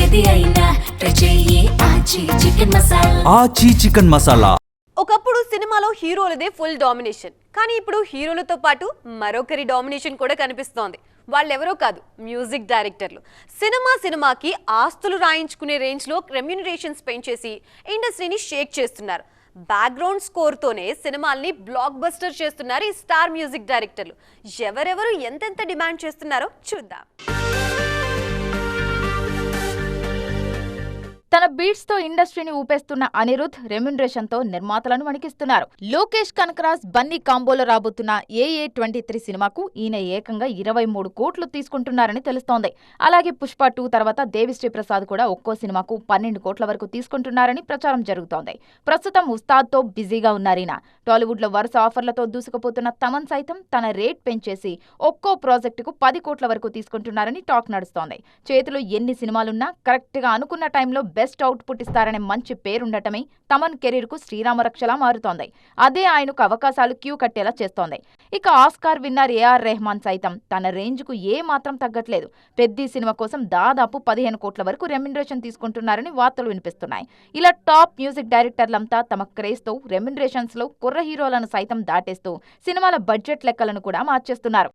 ఏది అయినా ట్రై చెయ్యి ఆచి చికెన్ మసాలా. ఆచి చికెన్ మసాలా. ఒకప్పుడు సినిమాలో హీరోలదే ఫుల్ డామినేషన్, కానీ ఇప్పుడు హీరోలతో పాటు మరొకరి డామినేషన్ కూడా కనిపిస్తోంది. వాళ్ళెవరో కాదు, మ్యూజిక్ డైరెక్టర్లు. సినిమాకి ఆస్తులు రాయించుకునే రేంజ్లో రెమ్యూనరేషన్స్ పెంచేసి ఇండస్ట్రీని షేక్ చేస్తున్నారు. బ్యాక్గ్రౌండ్ స్కోర్తోనే సినిమాల్ని బ్లాక్ బస్టర్ చేస్తున్నారు ఈ స్టార్ మ్యూజిక్ డైరెక్టర్లు. ఎవరెవరు ఎంతెంత డిమాండ్ చేస్తున్నారో చూద్దాం. తన బీట్స్ తో ఇండస్ట్రీని ఊపేస్తున్న అనిరుద్ రెమ్యునరేషన్ తో నిర్మాతలను వణికిస్తున్నారు. లోకేష్ కనకరాజ్ బన్నీ కాంబోలో రాబోతున్న AA23 సినిమాకు ఈయన ఏకంగా 23 కోట్లు తీసుకుంటున్నారని తెలుస్తోంది. అలాగే పుష్ప 2 తర్వాత దేవిశ్రీ ప్రసాద్ కూడా ఒక్కో సినిమాకు 12 కోట్ల వరకు తీసుకుంటున్నారని ప్రచారం జరుగుతోంది. ప్రస్తుతం ఉస్తాద్ తో బిజీగా ఉన్నారీన. టాలీవుడ్ లో వరుస ఆఫర్లతో దూసుకుపోతున్న తమన్ సైతం తన రేట్ పెంచేసి ఒక్కో ప్రాజెక్టుకు 10 కోట్ల వరకు తీసుకుంటున్నారని టాక్ నడుస్తోంది. చేతిలో ఎన్ని సినిమాలున్నా కరెక్ట్ గా అనుకున్న టైంలో బెస్ట్ అవుట్పుట్ ఇస్తారనే మంచి పేరుండటమే తమన్ కెరీర్ కు శ్రీరామరక్షలా మారుతోంది. అదే ఆయనకు అవకాశాలు క్యూ కట్టేలా చేస్తోంది. ఇక ఆస్కార్ విన్నర్ AR రెహమాన్ సైతం తన రేంజ్ కు ఏ మాత్రం తగ్గట్లేదు. పెద్ద సినిమా కోసం దాదాపు 15 కోట్ల వరకు రెమ్యునరేషన్ తీసుకుంటున్నారని వార్తలు వినిపిస్తున్నాయి. ఇలా టాప్ మ్యూజిక్ డైరెక్టర్లంతా తమ క్రేజ్ తో రెమ్యునరేషన్స్ లో కుర్ర హీరోలను సైతం దాటేస్తూ సినిమాల బడ్జెట్ లెక్కలను కూడా మార్చేస్తున్నారు.